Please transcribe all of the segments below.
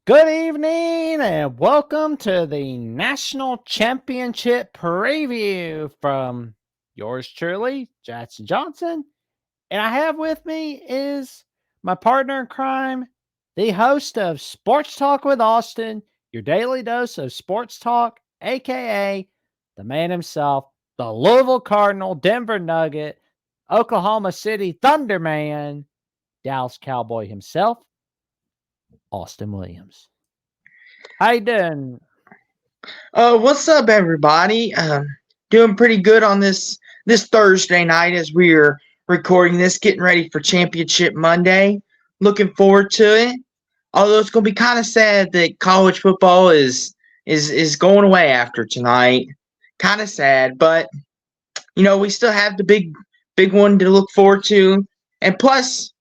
Good evening and welcome to the National Championship preview from yours truly, Jackson Johnson. And I have with me is my partner in crime, the host of Sports Talk with Austin, your daily dose of sports talk, aka the man himself, the Louisville Cardinal, Denver Nugget, Oklahoma City Thunder Man, Dallas Cowboy himself, Austin Williams. How you doing? What's up, everybody? Doing pretty good on this Thursday night as we're recording this, getting ready for Championship Monday. Looking forward to it. Although it's going to be kind of sad that college football is going away after tonight. Kind of sad, but we still have the big one to look forward to. And plus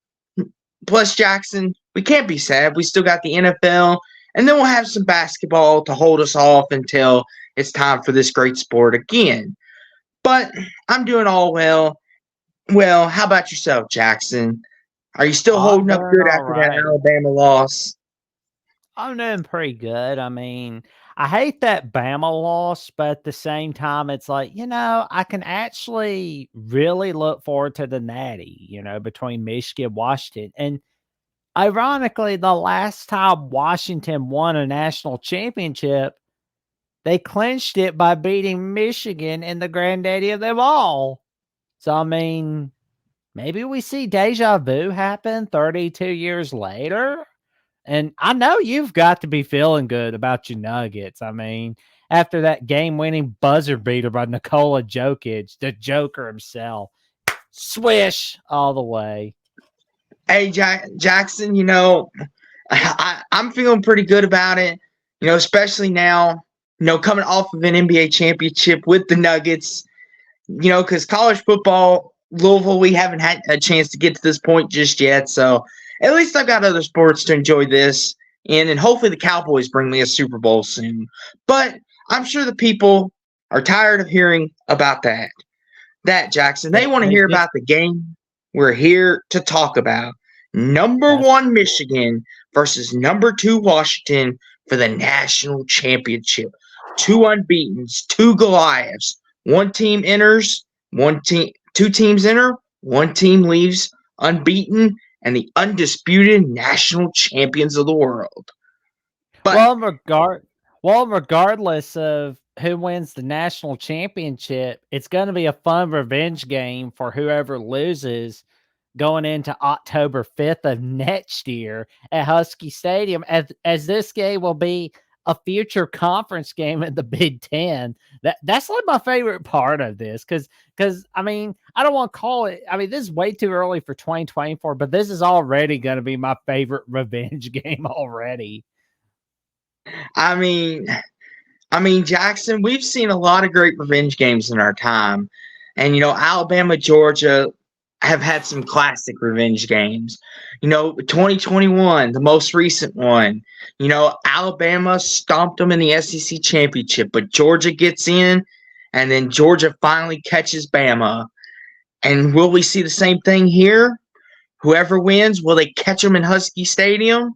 Jackson, we can't be sad. We still got the NFL, and then we'll have some basketball to hold us off until it's time for this great sport again. But I'm doing all well. Well, how about yourself, Jackson? Are you still I'm holding up doing good all after that right. Alabama loss? I'm doing pretty good. I mean, I hate that Bama loss, but at the same time, it's like, I can actually really look forward to the natty, between Michigan and Washington. And ironically, the last time Washington won a national championship, they clinched it by beating Michigan in the granddaddy of them all. So, I mean, maybe we see deja vu happen 32 years later. And I know you've got to be feeling good about your Nuggets. I mean, after that game-winning buzzer beater by Nikola Jokic, the Joker himself, swish all the way. Hey, Jackson, I'm feeling pretty good about it. Especially now, coming off of an NBA championship with the Nuggets. Because college football, Louisville, we haven't had a chance to get to this point just yet. So at least I've got other sports to enjoy this in, and hopefully the Cowboys bring me a Super Bowl soon. But I'm sure the people are tired of hearing about that. That, Jackson, they They, want to they hear just about the game we're here to talk about. Number that's one, Michigan versus number two, Washington for the national championship. Two unbeatens, two Goliaths. One team enters, two teams enter, one team leaves unbeaten and the undisputed national champions of the world. But well, regardless of who wins the national championship, it's going to be a fun revenge game for whoever loses going into October 5th of next year at Husky Stadium, as this game will be a future conference game in the Big Ten. That's like my favorite part of this because I mean I don't want to call it. I mean this is way too early for 2024, but this is already going to be my favorite revenge game already. I mean, Jackson, we've seen a lot of great revenge games in our time. And, Alabama, Georgia have had some classic revenge games. 2021, the most recent one, Alabama stomped them in the SEC championship, but Georgia gets in, and then Georgia finally catches Bama. And will we see the same thing here? Whoever wins, will they catch them in Husky Stadium?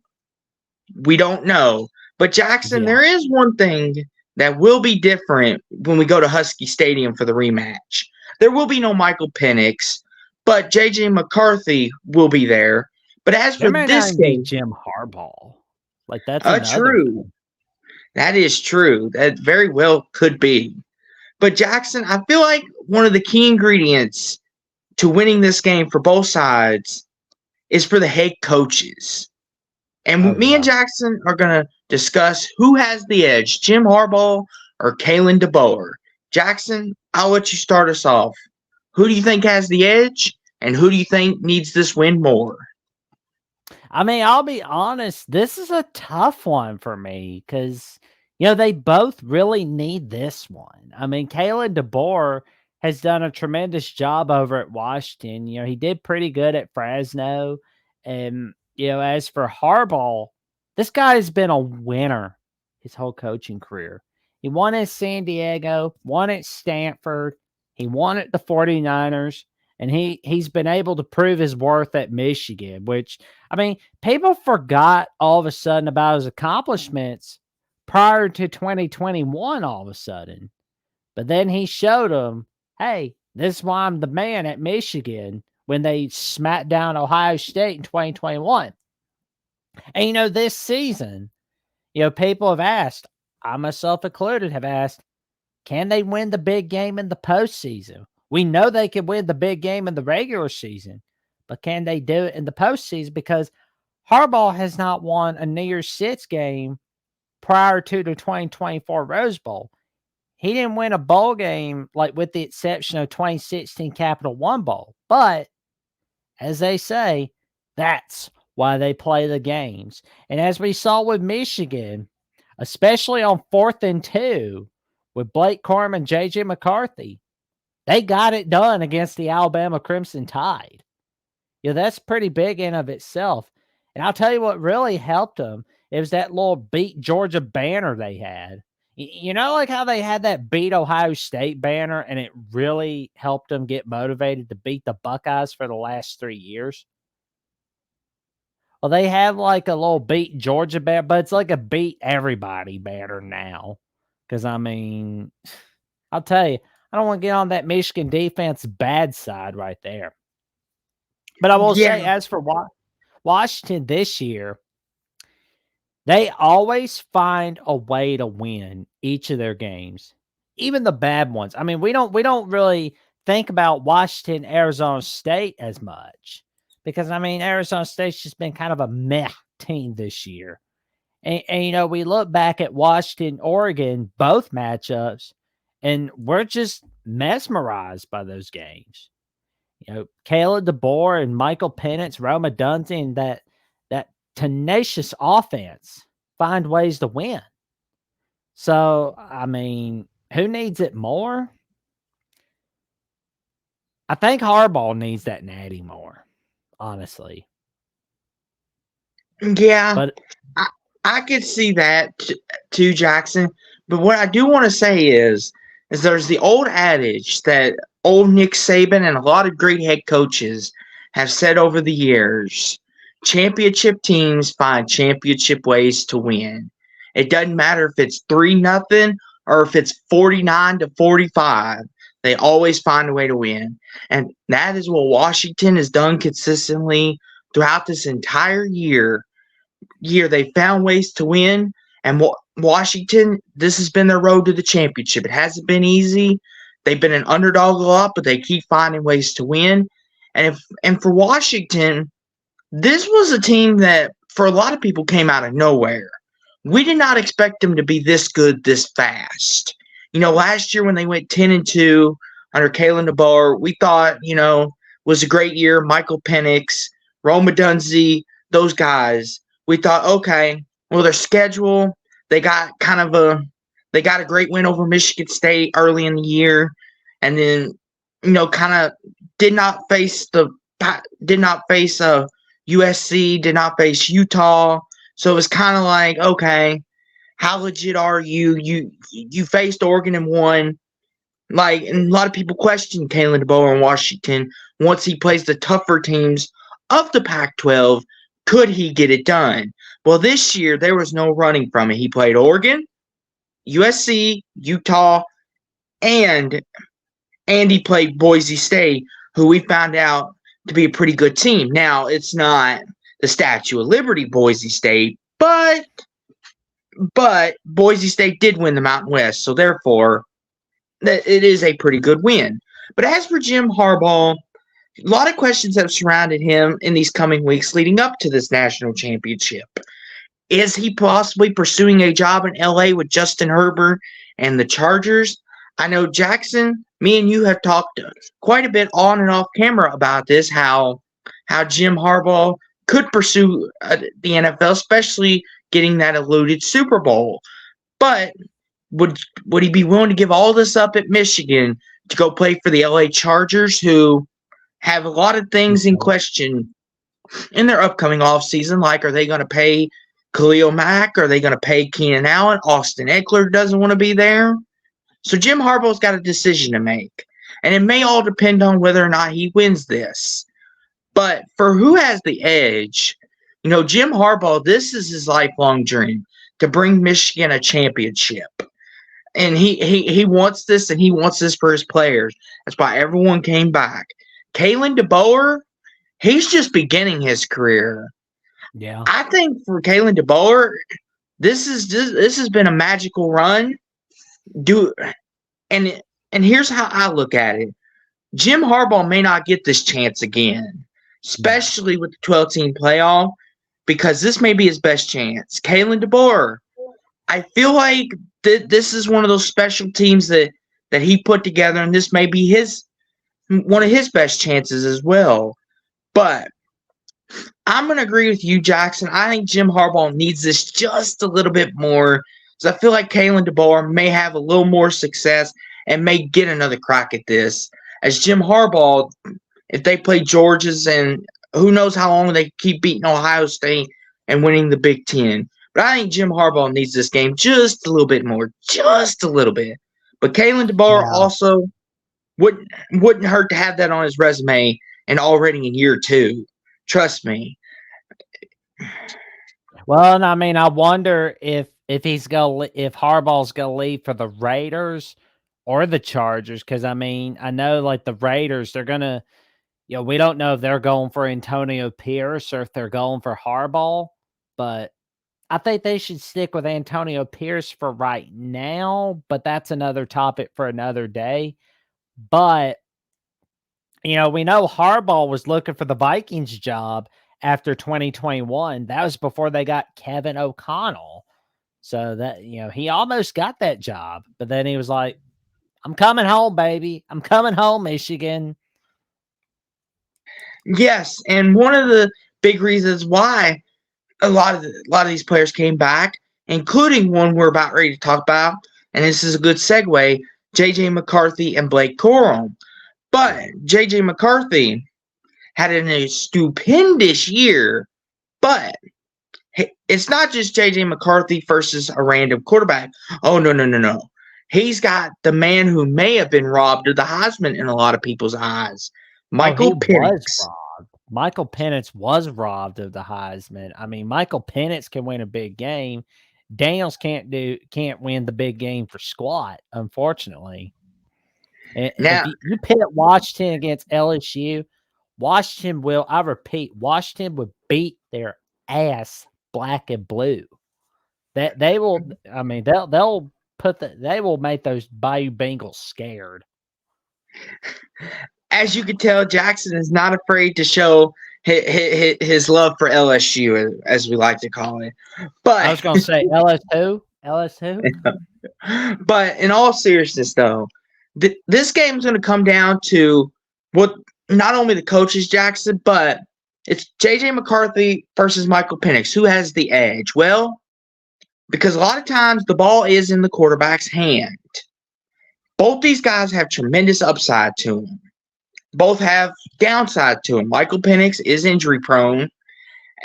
We don't know. But Jackson, Yeah. there is one thing that will be different when we go to Husky Stadium for the rematch. There will be no Michael Penix, but JJ McCarthy will be there. But as There for may not this even be game, Jim Harbaugh. Like that's another true. thing. That is true. That very well could be. But Jackson, I feel like one of the key ingredients to winning this game for both sides is for the head coaches. And Oh me and yeah. Jackson are going to discuss who has the edge, Jim Harbaugh or Kalen DeBoer. Jackson, I'll let you start us off. Who do you think has the edge, and who do you think needs this win more? I mean, I'll be honest, this is a tough one for me because, they both really need this one. I mean, Kalen DeBoer has done a tremendous job over at Washington. He did pretty good at Fresno. And, as for Harbaugh, this guy has been a winner his whole coaching career. He won at San Diego, won at Stanford, he won at the 49ers, and he's been able to prove his worth at Michigan, which I mean, people forgot all of a sudden about his accomplishments prior to 2021 all of a sudden. But then he showed them, hey, this is why I'm the man at Michigan when they smacked down Ohio State in 2021. And this season, people have asked, I myself included, have asked, can they win the big game in the postseason? We know they can win the big game in the regular season, but can they do it in the postseason? Because Harbaugh has not won a New Year's Six game prior to the 2024 Rose Bowl. He didn't win a bowl game, like with the exception of 2016 Capital One Bowl. But as they say, that's why they play the games. And as we saw with Michigan, especially on 4th and 2 with Blake Corum and J.J. McCarthy, they got it done against the Alabama Crimson Tide. That's pretty big in of itself. And I'll tell you what really helped them. It was that little beat Georgia banner they had. Like how they had that beat Ohio State banner and it really helped them get motivated to beat the Buckeyes for the last 3 years? Well, they have like a little beat Georgia banner, but it's like a beat everybody banner now. Because, I mean, I'll tell you, I don't want to get on that Michigan defense bad side right there. But I will say, as for Washington this year, they always find a way to win each of their games, even the bad ones. I mean, we don't really think about Washington, Arizona State as much because, I mean, Arizona State's just been kind of a meh team this year. And we look back at Washington, Oregon, both matchups, and we're just mesmerized by those games. Caleb DeBoer and Michael Penix, Roma Dunze, and that tenacious offense find ways to win. So, I mean, who needs it more? I think Harbaugh needs that natty more, honestly. Yeah, but I could see that too, Jackson. But what I do want to say is there's the old adage that old Nick Saban and a lot of great head coaches have said over the years. Championship teams find championship ways to win. It doesn't matter if it's 3-0 or if it's 49-45. They always find a way to win. And that is what Washington has done consistently throughout this entire year. They found ways to win. And Washington, this has been their road to the championship. It hasn't been easy. They've been an underdog a lot, but they keep finding ways to win. And for Washington, this was a team that, for a lot of people, came out of nowhere. We did not expect them to be this good this fast. Last year when they went 10-2 under Kalen DeBoer, we thought, was a great year. Michael Penix, Roma Dunze, those guys. We thought, okay, well, their schedule, they got a great win over Michigan State early in the year, and then, kind of did not face USC, did not face Utah. So it was kind of like, okay, how legit are you? You faced Oregon and won. And a lot of people question Kalen DeBoer in Washington. Once he plays the tougher teams of the Pac-12, could he get it done? Well, this year, there was no running from it. He played Oregon, USC, Utah, and he played Boise State, who we found out to be a pretty good team. Now, it's not the Statue of Liberty Boise State, but Boise State did win the Mountain West, so therefore, it is a pretty good win. But as for Jim Harbaugh, a lot of questions have surrounded him in these coming weeks leading up to this national championship. Is he possibly pursuing a job in LA with Justin Herbert and the Chargers? I know, Jackson, me and you have talked quite a bit on and off camera about this, how Jim Harbaugh could pursue the NFL, especially getting that eluded Super Bowl. But would he be willing to give all this up at Michigan to go play for the LA Chargers, who have a lot of things in question in their upcoming offseason, like are they going to pay Khalil Mack? Are they going to pay Keenan Allen? Austin Eckler doesn't want to be there. So Jim Harbaugh's got a decision to make. and it may all depend on whether or not he wins this. But for who has the edge, Jim Harbaugh, this is his lifelong dream to bring Michigan a championship. And he wants this, and he wants this for his players. That's why everyone came back. Kalen DeBoer, he's just beginning his career. Yeah. I think for Kalen DeBoer, this has been a magical run. Do and and here's how I look at it. Jim Harbaugh may not get this chance again, No. especially with the 12-team playoff, because this may be his best chance. Kalen DeBoer, I feel like this is one of those special teams that he put together, and this may be one of his best chances as well. But I'm going to agree with you, Jackson. I think Jim Harbaugh needs this just a little bit more, because I feel like Kalen DeBoer may have a little more success and may get another crack at this. As Jim Harbaugh, if they play Georgia's, and who knows how long they keep beating Ohio State and winning the Big Ten. But I think Jim Harbaugh needs this game just a little bit more, just a little bit. But Kalen DeBoer Yeah. also wouldn't hurt to have that on his resume, and already in year two. Trust me. Well, and I mean, I wonder if Harbaugh's gonna leave for the Raiders or the Chargers, because I mean, I know like the Raiders, they're gonna, we don't know if they're going for Antonio Pierce or if they're going for Harbaugh, but I think they should stick with Antonio Pierce for right now. But that's another topic for another day. But we know Harbaugh was looking for the Vikings job after 2021. That was before they got Kevin O'Connell. So that, he almost got that job, but then he was like, I'm coming home, baby. I'm coming home, Michigan. Yes, and one of the big reasons why a lot of these players came back, including one we're about ready to talk about, and this is a good segue, J.J. McCarthy and Blake Corum. But J.J. McCarthy had a stupendous year, but it's not just J.J. McCarthy versus a random quarterback. Oh, no, no, no, no. He's got the man who may have been robbed of the Heisman in a lot of people's eyes, Oh, he Michael was Penix. robbed. Michael Penix was robbed of the Heisman. I mean, Michael Penix can win a big game. Daniels can't win the big game for squat, unfortunately. And if Now, you pit Washington against LSU, Washington will, I repeat, Washington would beat their ass black and blue. That they will, I mean, they will make those Bayou Bengals scared. as you can tell, Jackson is not afraid to show his love for LSU, as we like to call it. I But was going to say LSU. but in all seriousness, though, this game is going to come down to what not only the coaches, Jackson, but it's J.J. McCarthy versus Michael Penix. Who has the edge? Well, because a lot of times the ball is in the quarterback's hand. Both these guys have tremendous upside to them. Both have downside to them. Michael Penix is injury prone,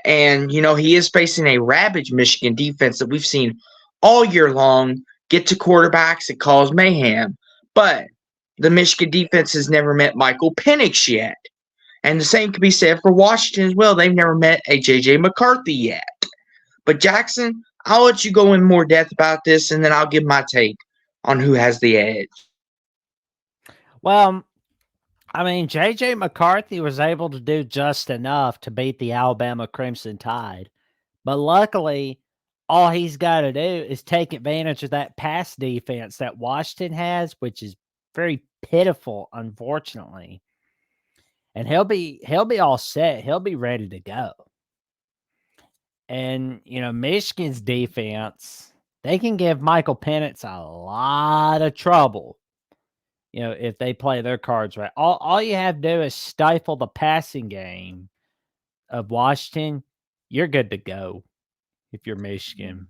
and he is facing a ravaged Michigan defense that we've seen all year long get to quarterbacks and cause mayhem. But the Michigan defense has never met Michael Penix yet. And the same can be said for Washington as well. They've never met a J.J. McCarthy yet. But Jackson, I'll let you go in more depth about this, and then I'll give my take on who has the edge. Well, I mean, J.J. McCarthy was able to do just enough to beat the Alabama Crimson Tide. But luckily, all he's got to do is take advantage of that pass defense that Washington has, which is very pitiful, unfortunately. And he'll be all set. He'll be ready to go. And Michigan's defense, they can give Michael Penix a lot of trouble. If they play their cards right. All you have to do is stifle the passing game of Washington. You're good to go if you're Michigan.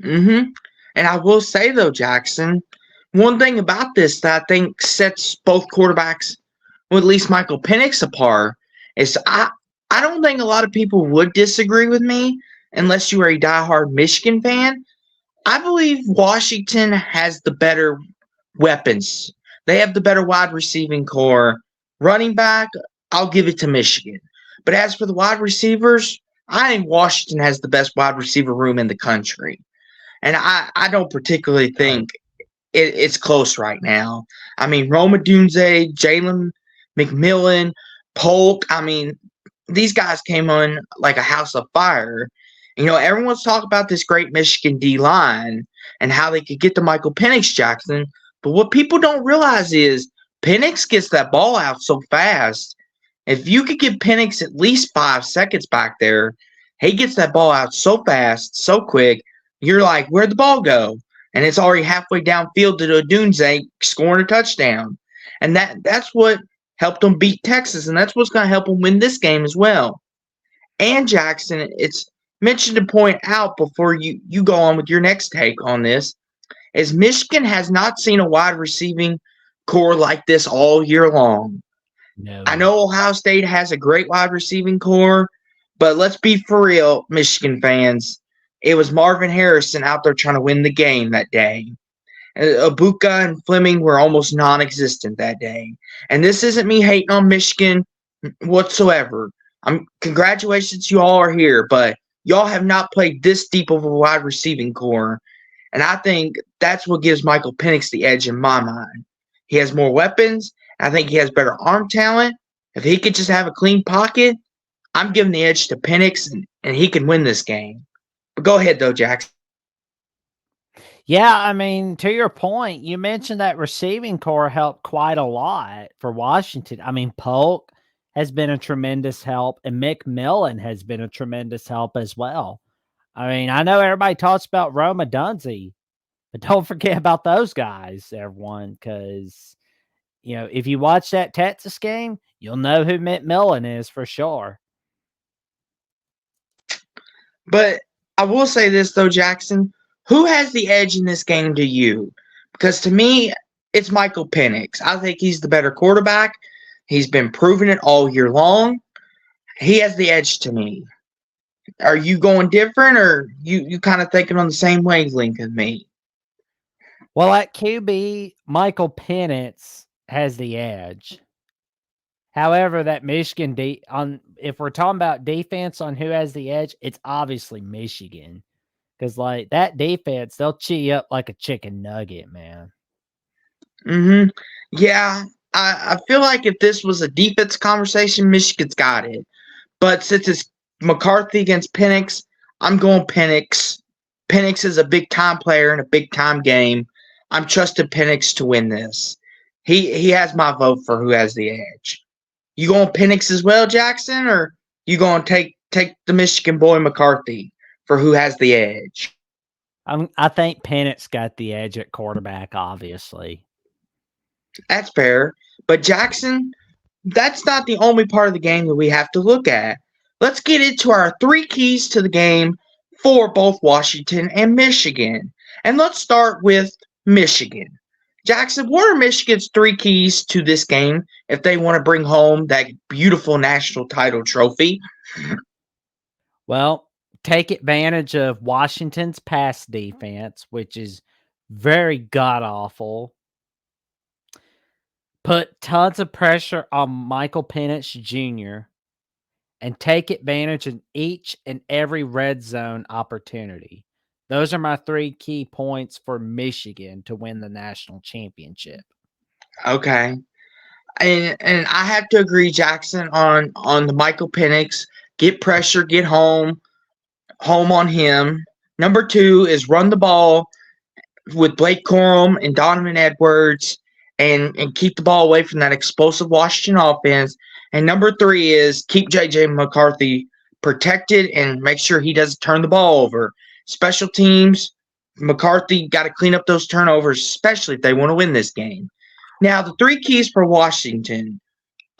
Mm-hmm. And I will say, though, Jackson, one thing about this that I think sets both quarterbacks, well, at least Michael Penix, apart is I don't think a lot of people would disagree with me unless you are a diehard Michigan fan. I believe Washington has the better weapons. They have the better wide receiving core. Running back, I'll give it to Michigan. But as for the wide receivers, I think Washington has the best wide receiver room in the country. And I don't particularly Oh, think it's close right now. I mean, Roma Dunze, Jalen McMillan, Polk. I mean, these guys came on like a house of fire. Everyone's talking about this great Michigan D line and how they could get to Michael Penix Jackson. But what people don't realize is Penix gets that ball out so fast. If you could give Penix at least 5 seconds back there, he gets that ball out so fast, so quick. You're like, where'd the ball go? And it's already halfway downfield to Odunze scoring a touchdown. And that's what helped them beat Texas, and that's what's going to help them win this game as well. And Jackson, it's mentioned to point out before you go on with your next take on this, is Michigan has not seen a wide receiving core like this all year long. I no. know Ohio State has a great wide receiving core, but let's be for real, Michigan fans. It was Marvin Harrison out there trying to win the game that day. Abuka and Fleming were almost non-existent that day. And this isn't me hating on Michigan whatsoever. Congratulations, you all are here, but y'all have not played this deep of a wide receiving core. And I think that's what gives Michael Penix the edge in my mind. He has more weapons. I think he has better arm talent. If he could just have a clean pocket, I'm giving the edge to Penix, and he can win this game. But go ahead, though, Jackson. Yeah, I mean, to your point, you mentioned that receiving core helped quite a lot for Washington. I mean, Polk has been a tremendous help, and McMillan has been a tremendous help as well. I mean, I know everybody talks about Roma Dunze, but don't forget about those guys, everyone, because if you watch that Texas game, you'll know who McMillan is for sure. But I will say this, though, Jackson. Who has the edge in this game to you? Because to me, it's Michael Penix. I think he's the better quarterback. He's been proving it all year long. He has the edge to me. Are you going different, or you kind of thinking on the same wavelength as me? Well, at QB, Michael Penix has the edge. However, that Michigan if we're talking about defense on who has the edge, it's obviously Michigan. Because like that defense, they'll chew you up like a chicken nugget, man. Mm-hmm. Yeah, I feel like if this was a defense conversation, Michigan's got it. But since it's McCarthy against Penix, I'm going Penix. Penix is a big time player in a big time game. I'm trusting Penix to win this. He has my vote for who has the edge. You going Penix as well, Jackson, or you going to take the Michigan boy McCarthy for who has the edge? I think Penix got the edge at quarterback, obviously. That's fair. But Jackson, that's not the only part of the game that we have to look at. Let's get into our three keys to the game for both Washington and Michigan. And let's start with Michigan. Jackson, what are Michigan's three keys to this game if they want to bring home that beautiful national title trophy? Well, take advantage of Washington's pass defense, which is very god awful. Put tons of pressure on Michael Penix Jr. and take advantage of each and every red zone opportunity. Those are my three key points for Michigan to win the national championship. Okay. And I have to agree, Jackson, on the Michael Penix. Get pressure, get home on him. Number two is run the ball with Blake Corum and Donovan Edwards and keep the ball away from that explosive Washington offense. And number three is keep J.J. McCarthy protected and make sure he doesn't turn the ball over. Special teams, McCarthy got to clean up those turnovers, especially if they want to win this game. Now, the three keys for Washington,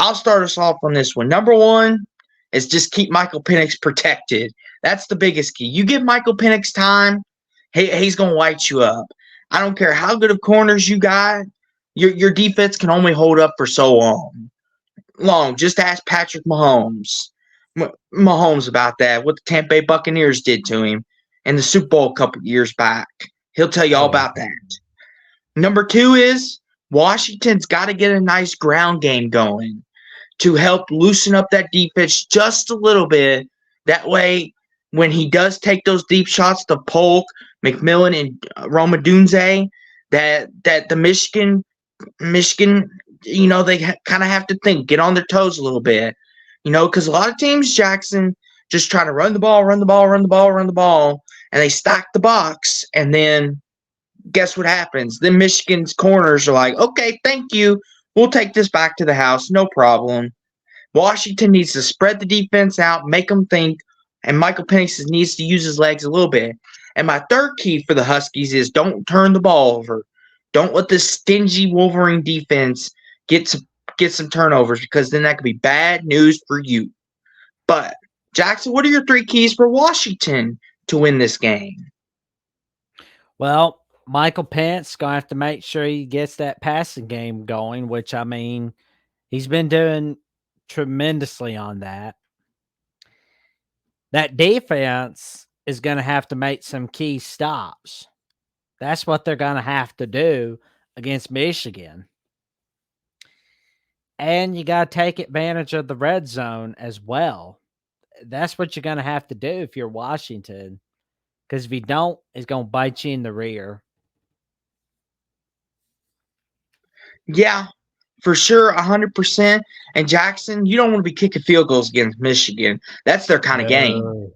I'll start us off on this one. Number one is just keep Michael Penix protected. That's the biggest key. You give Michael Penix time, he's going to light you up. I don't care how good of corners you got. Your defense can only hold up for so long. Just ask Patrick Mahomes about that, what the Tampa Bay Buccaneers did to him in the Super Bowl a couple years back. He'll tell you all Oh, about that. Number two is Washington's got to get a nice ground game going to help loosen up that defense just a little bit. That way, when he does take those deep shots to Polk, McMillan, and Roma Dunze, that the Michigan, they kind of have to get on their toes a little bit, because a lot of teams, Jackson, just try to run the ball, run the ball, run the ball, run the ball, and they stack the box, and then guess what happens? Then Michigan's corners are like, okay, thank you. We'll take this back to the house, no problem. Washington needs to spread the defense out, make them think, and Michael Penix needs to use his legs a little bit. And my third key for the Huskies is don't turn the ball over. Don't let this stingy Wolverine defense get some turnovers, because then that could be bad news for you. But, Jackson, what are your 3 keys for Washington to win this game? Well, Michael Penix going to have to make sure he gets that passing game going, which, I mean, he's been doing tremendously on that. That defense is going to have to make some key stops. That's what they're going to have to do against Michigan. And you got to take advantage of the red zone as well. That's what you're going to have to do if you're Washington, because if you don't, it's going to bite you in the rear. Yeah, for sure, 100%. And Jackson, you don't want to be kicking field goals against Michigan. That's their kind of game.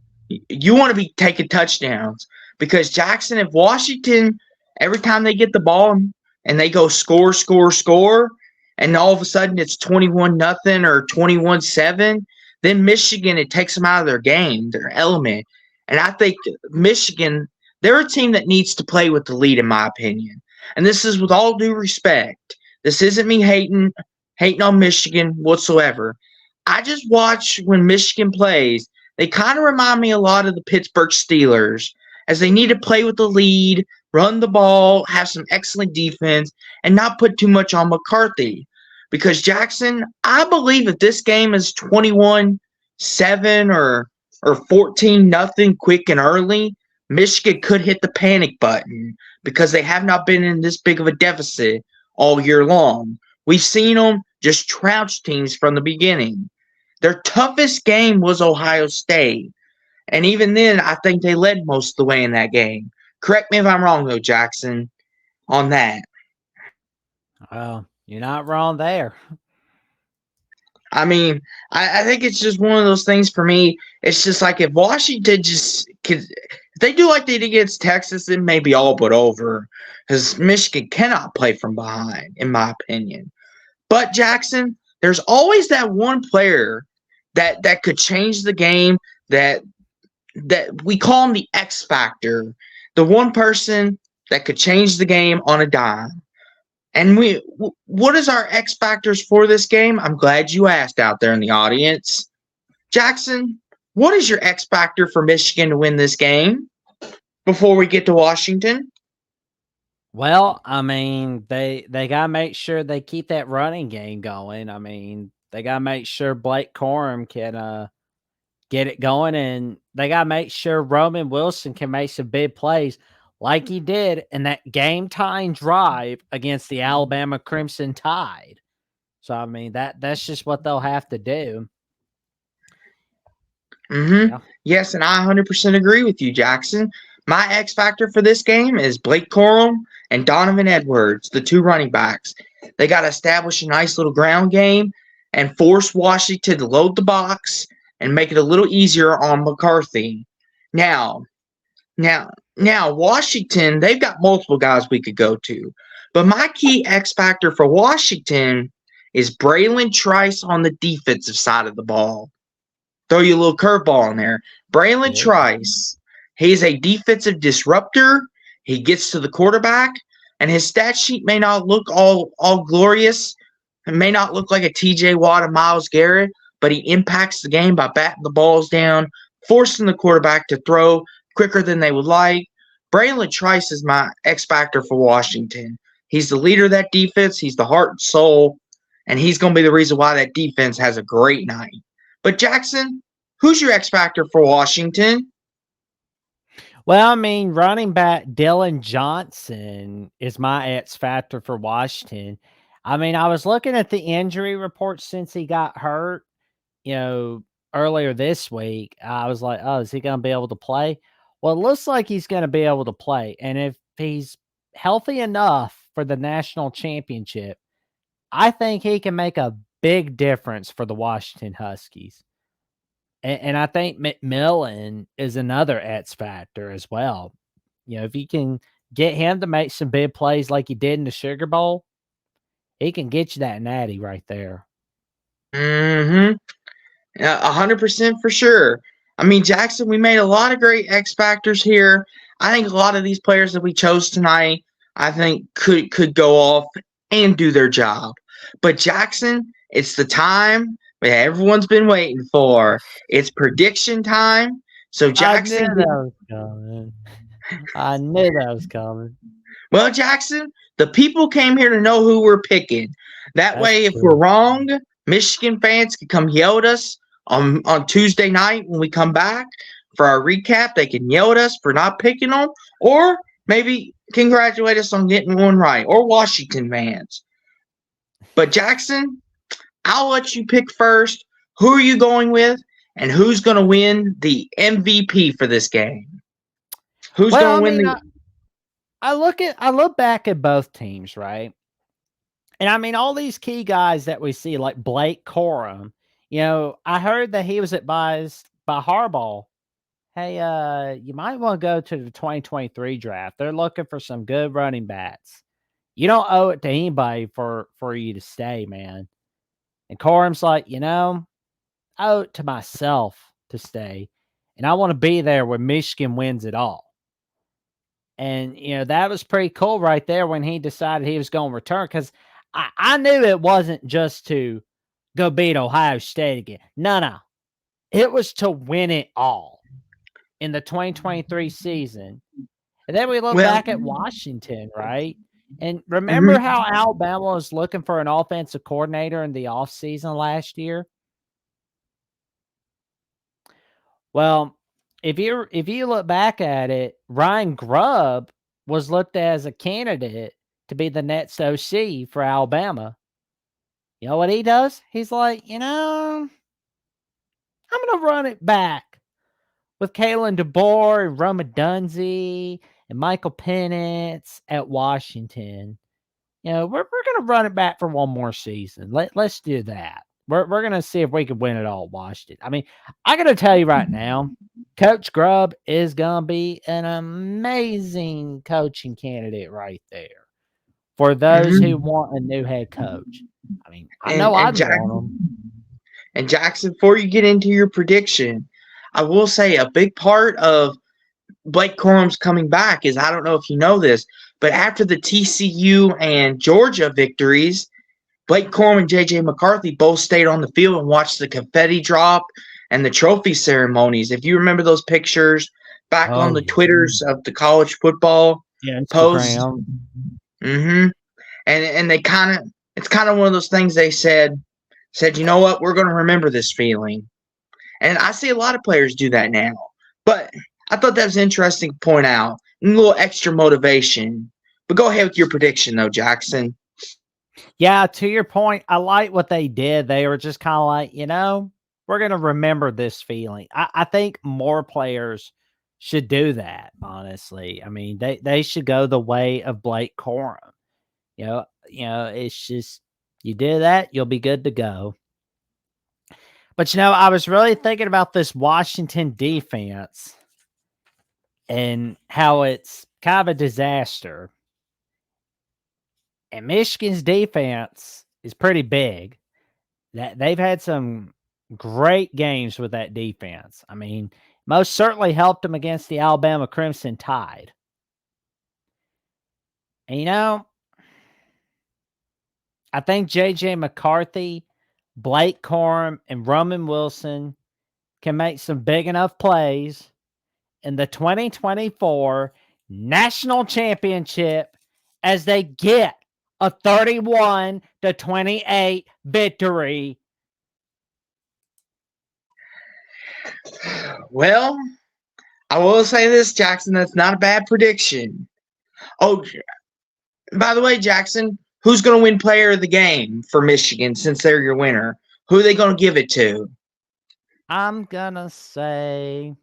You want to be taking touchdowns, because Jackson, if Washington, every time they get the ball and they go score, score, score, and all of a sudden it's 21-0 or 21-7, then Michigan, it takes them out of their game, their element. And I think Michigan, they're a team that needs to play with the lead, in my opinion. And this is with all due respect. This isn't me hating on Michigan whatsoever. I just watch when Michigan plays. They kind of remind me a lot of the Pittsburgh Steelers, as they need to play with the lead, run the ball, have some excellent defense, and not put too much on McCarthy. Because, Jackson, I believe if this game is 21-7 or 14-0 quick and early, Michigan could hit the panic button, because they have not been in this big of a deficit all year long. We've seen them just trounced teams from the beginning. Their toughest game was Ohio State. And even then, I think they led most of the way in that game. Correct me if I'm wrong, though, Jackson, on that. Well, you're not wrong there. I mean, I think it's just one of those things for me. It's just like if Washington if they do like they did against Texas, then maybe all but over. Because Michigan cannot play from behind, in my opinion. But, Jackson, there's always that one player that could change the game, that we call him the X Factor. The one person that could change the game on a dime. And what is our X factors for this game? I'm glad you asked out there in the audience. Jackson, what is your X factor for Michigan to win this game before we get to Washington? Well, I mean, they got to make sure they keep that running game going. I mean, they got to make sure Blake Corum can get it going, and they got to make sure Roman Wilson can make some big plays like he did in that game-tying drive against the Alabama Crimson Tide. So, I mean, that's just what they'll have to do. Yeah. Yes, and I 100% agree with you, Jackson. My X factor for this game is Blake Corum and Donovan Edwards, the 2 running backs. They got to establish a nice little ground game and force Washington to load the box and make it a little easier on McCarthy. Now, Washington, they've got multiple guys we could go to. But my key X factor for Washington is Braylon Trice on the defensive side of the ball. Throw you a little curveball in there. Braylon Trice, he's a defensive disruptor. He gets to the quarterback, and his stat sheet may not look all glorious. It may not look like a TJ Watt or Myles Garrett, but he impacts the game by batting the balls down, forcing the quarterback to throw quicker than they would like. Braylon Trice is my X factor for Washington. He's the leader of that defense. He's the heart and soul, and he's going to be the reason why that defense has a great night. But, Jackson, who's your X factor for Washington? Well, I mean, running back Dylan Johnson is my X factor for Washington. I mean, I was looking at the injury report since he got hurt, you know, earlier this week. I was like, oh, is he going to be able to play? Well, it looks like he's going to be able to play. And if he's healthy enough for the national championship, I think he can make a big difference for the Washington Huskies. And I think McMillan is another X factor as well. You know, if you can get him to make some big plays like he did in the Sugar Bowl, he can get you that natty right there. Mm-hmm. 100% for sure. I mean, Jackson, we made a lot of great X factors here. I think a lot of these players that we chose tonight, I think could go off and do their job. But Jackson, it's the time that everyone's been waiting for. It's prediction time. So I knew Jackson, that was coming. I knew that was coming. well, Jackson, the people came here to know who we're picking. That That's way, if we're true. wrong, Michigan fans can come yell at us on Tuesday night when we come back for our recap. They can yell at us for not picking them, or maybe congratulate us on getting one right, or Washington fans. But Jackson, I'll let you pick first. Who are you going with, and who's going to win the MVP for this game? Who's Well, going I to win mean, the? I look back at both teams, right? And I mean, all these key guys that we see, like Blake Corum, you know, I heard that he was advised by Harbaugh, hey, you might want to go to the 2023 draft. They're looking for some good running backs. You don't owe it to anybody for you to stay, man. And Corum's like, I owe it to myself to stay. And I want to be there when Michigan wins it all. And, that was pretty cool right there when he decided he was going to return because I knew it wasn't just to go beat Ohio State again. No. It was to win it all in the 2023 season. And then we look Well, back at Washington, right? And remember mhm. how Alabama was looking for an offensive coordinator in the offseason last year? Well, if you look back at it, Ryan Grubb was looked at as a candidate to be the next OC for Alabama. You know what he does? He's like, I'm gonna run it back with Kalen DeBoer and Roma Dunze and Michael Penix at Washington. We're gonna run it back for one more season. Let's do that. We're gonna see if we can win it all at Washington. I mean, I gotta tell you right now, Coach Grubb is gonna be an amazing coaching candidate right there for those who Mhm. want a new head coach. I mean, I And know and I'd Jack want him. and Jackson, before you get into your prediction, I will say a big part of Blake Corum's coming back is I don't know if you know this, but after the TCU and Georgia victories, Blake Corum and JJ McCarthy both stayed on the field and watched the confetti drop and the trophy ceremonies. If you remember those pictures back on Oh the yeah, Twitters of the college football yeah, posts, Instagram. mm-hmm. and they kind of it's kind of one of those things they said, you know what, we're going to remember this feeling. And I see a lot of players do that now. But I thought that was interesting to point out. A little extra motivation. But go ahead with your prediction, though, Jackson. Yeah, to your point, I like what they did. They were just kind of like, we're gonna remember this feeling. I think more players should do that, honestly. I mean, they should go the way of Blake Corum. It's just you do that, you'll be good to go. But I was really thinking about this Washington defense and how it's kind of a disaster. And Michigan's defense is pretty big. That they've had some great games with that defense. I mean, most certainly helped them against the Alabama Crimson Tide. And I think JJ McCarthy, Blake Corum, and Roman Wilson can make some big enough plays in the 2024 national championship as they get a 31-28 victory. Well, I will say this, Jackson. That's not a bad prediction. Oh, by the way, Jackson, who's going to win Player of the Game for Michigan since they're your winner? Who are they going to give it to? I'm gonna say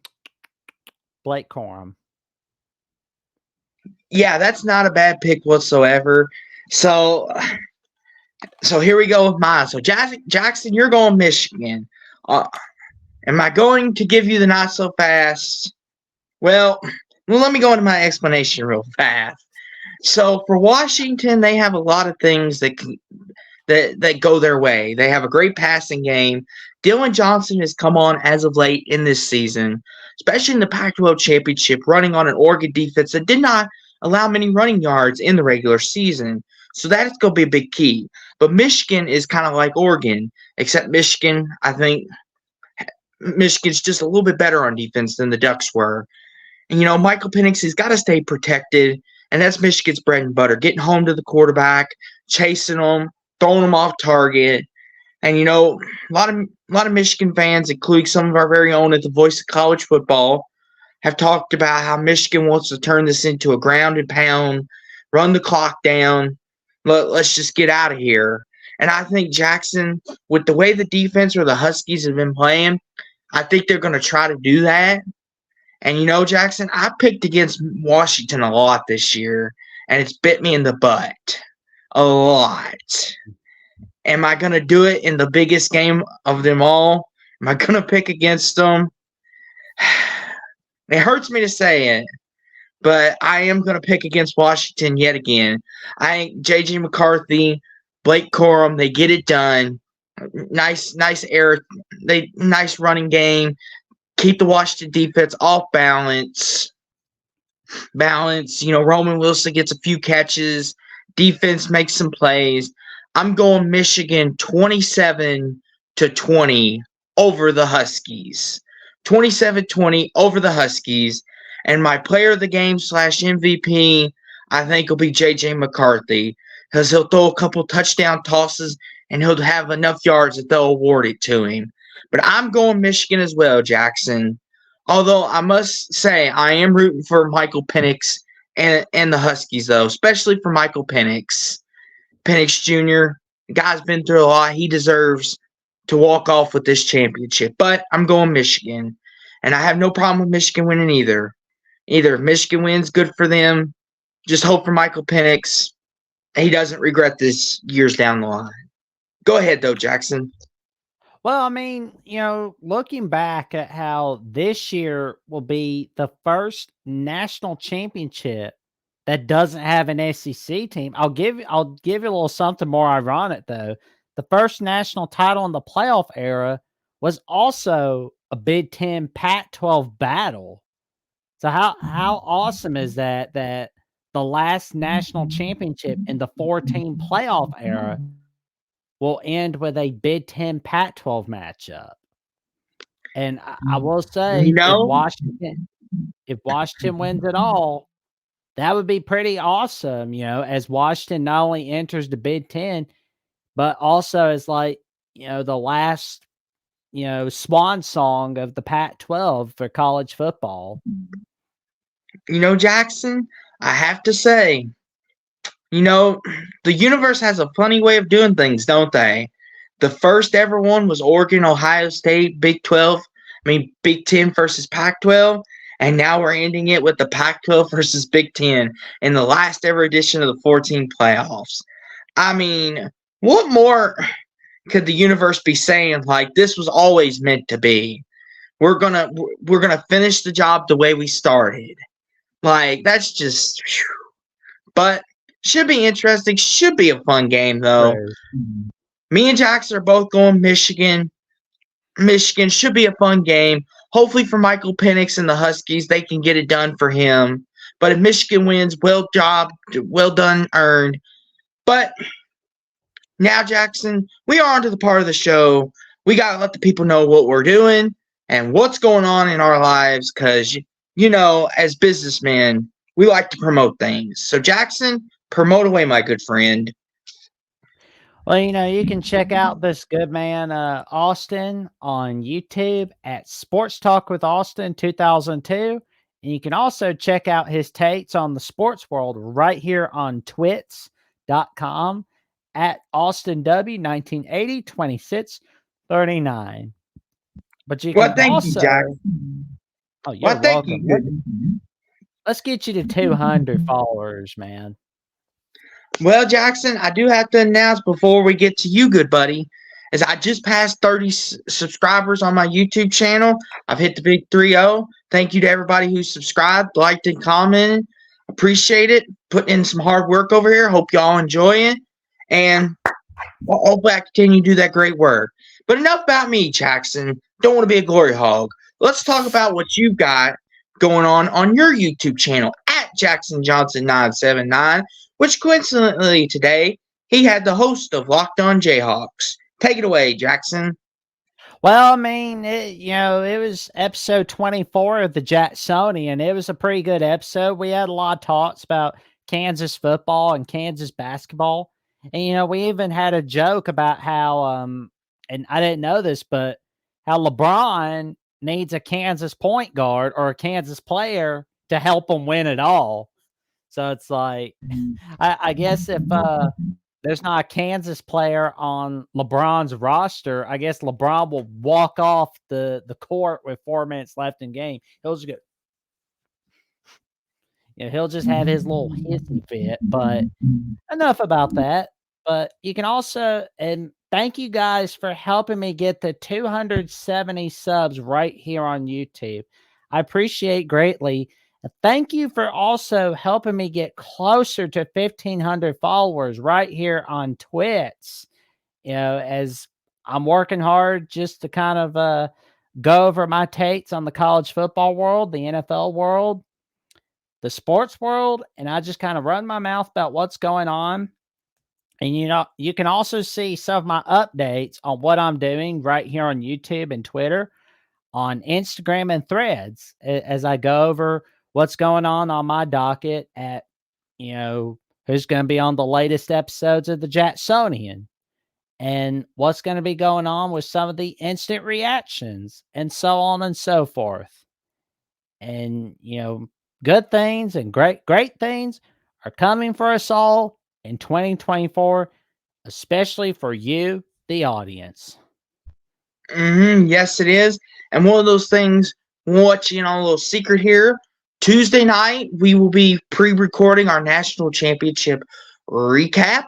Blake Corum. Yeah, that's not a bad pick whatsoever. So, so here we go with mine. So, Jackson, you're going Michigan. Uh, am I going to give you the not so fast? Well, let me go into my explanation real fast. So, for Washington, they have a lot of things that go their way. They have a great passing game. Dylan Johnson has come on as of late in this season, especially in the Pac-12 championship, running on an Oregon defense that did not allow many running yards in the regular season. So that is going to be a big key. But Michigan is kind of like Oregon, except Michigan, I think Michigan's just a little bit better on defense than the Ducks were. And, Michael Penix has got to stay protected, and that's Michigan's bread and butter, getting home to the quarterback, chasing them, throwing them off target. And, a lot of Michigan fans, including some of our very own at the Voice of College Football, have talked about how Michigan wants to turn this into a ground and pound, run the clock down, let's just get out of here. And I think Jackson, with the way the defense or the Huskies have been playing, I think they're going to try to do that. And Jackson, I picked against Washington a lot this year, and it's bit me in the butt a lot. Am I going to do it in the biggest game of them all? Am I going to pick against them? It hurts me to say it, but I am going to pick against Washington yet again. I think J.J. McCarthy, Blake Corum, they get it done. Nice nice running game. Keep the Washington defense off balance. Roman Wilson gets a few catches. Defense makes some plays. I'm going Michigan 27-20 over the Huskies. 27-20 over the Huskies. And my player of the game / MVP, I think will be J.J. McCarthy, because he'll throw a couple touchdown tosses and he'll have enough yards that they'll award it to him. But I'm going Michigan as well, Jackson. Although I must say I am rooting for Michael Penix and the Huskies, though, especially for Michael Penix. Penix Jr., the guy's been through a lot. He deserves to walk off with this championship. But I'm going Michigan. And I have no problem with Michigan winning either. Either if Michigan wins, good for them. Just hope for Michael Penix he doesn't regret this years down the line. Go ahead, though, Jackson. Well, I mean, looking back at how this year will be the first national championship that doesn't have an SEC team. I'll give you a little something more ironic though. The first national title in the playoff era was also a Big Ten Pac-12 battle. So how awesome is that the last national championship in the 14 playoff era will end with a Big Ten Pac-12 matchup. And I will You say, if know, Washington wins it all, that would be pretty awesome, as Washington not only enters the Big Ten, but also is like, the last, swan song of the Pac-12 for college football. Jackson, I have to say, the universe has a funny way of doing things, don't they? The first ever one was Oregon, Ohio State, Big 10 versus Pac 12. And now we're ending it with the Pac 12 versus Big 10 in the last ever edition of the 14 playoffs. I mean, what more could the universe be saying? Like, this was always meant to be. We're gonna finish the job the way we started. Like, that's just whew. But should be interesting. Should be a fun game, though. True. Me and Jackson are both going Michigan. Michigan should be a fun game. Hopefully for Michael Penix and the Huskies, they can get it done for him. But if Michigan wins, well done, earned. But now, Jackson, we are on to the part of the show. We got to let the people know what we're doing and what's going on in our lives because, as businessmen, we like to promote things. So, Jackson, promote away, my good friend. Well, you can check out this good man, Austin, on YouTube at Sports Talk with Austin 2002. And you can also check out his takes on the sports world right here on twits.com at Austin W 1980 2639. But you can Well, thank you, Jack. also, oh, you're Well, thank you. welcome. Good. Let's get you to 200 followers, man. Well, Jackson, I do have to announce before we get to you, good buddy, is I just passed 30 subscribers on my YouTube channel. I've hit the big 3-0. Thank you to everybody who subscribed, liked, and commented. Appreciate it. Putting in some hard work over here. Hope y'all enjoy it. And hopefully I continue to do that great work. But enough about me, Jackson. Don't want to be a glory hog. Let's talk about what you've got going on your YouTube channel at Jackson Johnson 979, which coincidentally today he had the host of Locked On Jayhawks. Take it away, Jackson. Well, I mean, it was episode 24 of the Jacksonian. It was a pretty good episode. We had a lot of talks about Kansas football and Kansas basketball. And, we even had a joke about how, and I didn't know this, but how LeBron needs a Kansas point guard or a Kansas player to help him win it all. So it's like, I guess if there's not a Kansas player on LeBron's roster, I guess LeBron will walk off the court with 4 minutes left in game. He'll just go, he'll just have his little hissy fit. But enough about that. But you can also, and thank you guys for helping me get the 270 subs right here on YouTube. I appreciate greatly. Thank you for also helping me get closer to 1,500 followers right here on Twits. As I'm working hard just to kind of go over my takes on the college football world, the NFL world, the sports world, and I just kind of run my mouth about what's going on. And you can also see some of my updates on what I'm doing right here on YouTube and Twitter, on Instagram and Threads, as I go over what's going on my docket at, who's going to be on the latest episodes of the Jacksonian and what's going to be going on with some of the instant reactions and so on and so forth. And, good things and great things are coming for us all in 2024, especially for you, the audience. Yes, it is. And one of those things, a little secret here. Tuesday night, we will be pre-recording our national championship recap.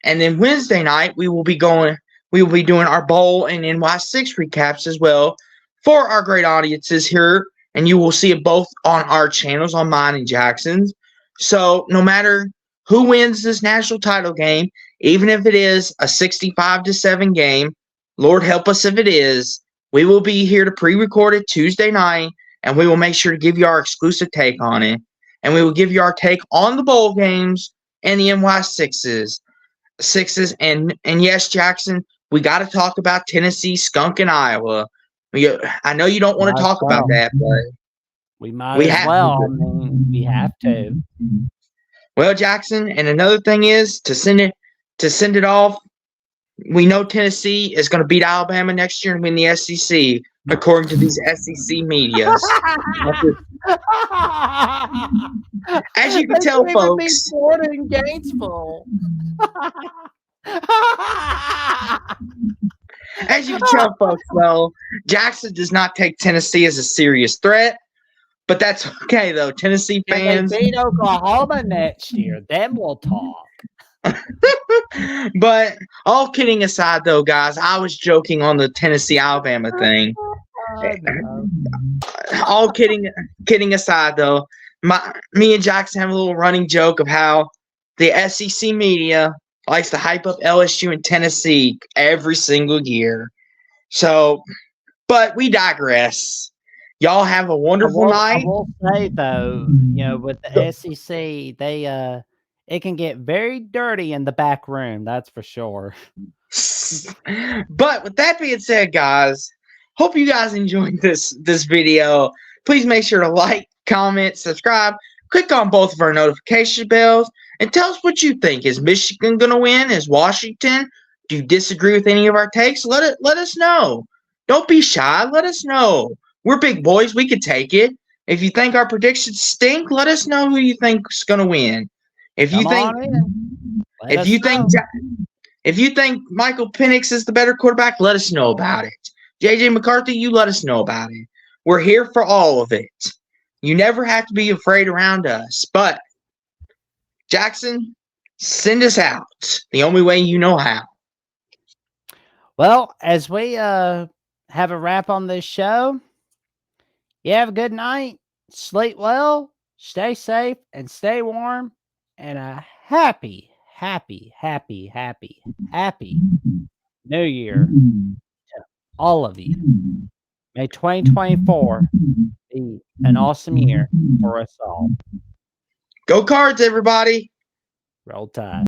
And then Wednesday night, we will be doing our bowl and NY6 recaps as well for our great audiences here. And you will see it both on our channels, on mine and Jackson's. So no matter who wins this national title game, even if it is a 65-7 game, Lord help us if it is, we will be here to pre-record it Tuesday night, and we will make sure to give you our exclusive take on it. And we will give you our take on the bowl games and the NY6s. And yes, Jackson, we got to talk about Tennessee skunking Iowa. I know you don't want to talk about that, but we might as well. I mean, we have to. Well, Jackson, and another thing is to send it off. We know Tennessee is going to beat Alabama next year and win the SEC, according to these SEC medias. As you can tell, folks. In Gainesville. As you can tell, folks, though, Jackson does not take Tennessee as a serious threat. But that's okay, though. Tennessee fans. If they beat Oklahoma next year, then we'll talk. But all kidding aside, though, guys, I was joking on the Tennessee-Alabama thing. All kidding aside, though, me and Jackson have a little running joke of how the SEC media likes to hype up LSU and Tennessee every single year. So, but we digress. Y'all have a wonderful night. I will say, though, with the SEC, it can get very dirty in the back room. That's for sure. But with that being said, guys, hope you guys enjoyed this video. Please make sure to like, comment, subscribe. Click on both of our notification bells and tell us what you think. Is Michigan going to win? Is Washington? Do you disagree with any of our takes? Let us know. Don't be shy. Let us know. We're big boys. We can take it. If you think our predictions stink, let us know who you think's going to win. If you Come think on in. Let if us you think know. if you think Michael Penix is the better quarterback, let us know about it. JJ McCarthy, you let us know about it. We're here for all of it. You never have to be afraid around us. But Jackson, send us out the only way you know how. Well, as we have a wrap on this show, you have a good night, sleep well, stay safe, and stay warm, and a happy, happy, happy, happy, happy New Year to all of you. May 2024 be an awesome year for us all. Go Cards, everybody. Roll Tide.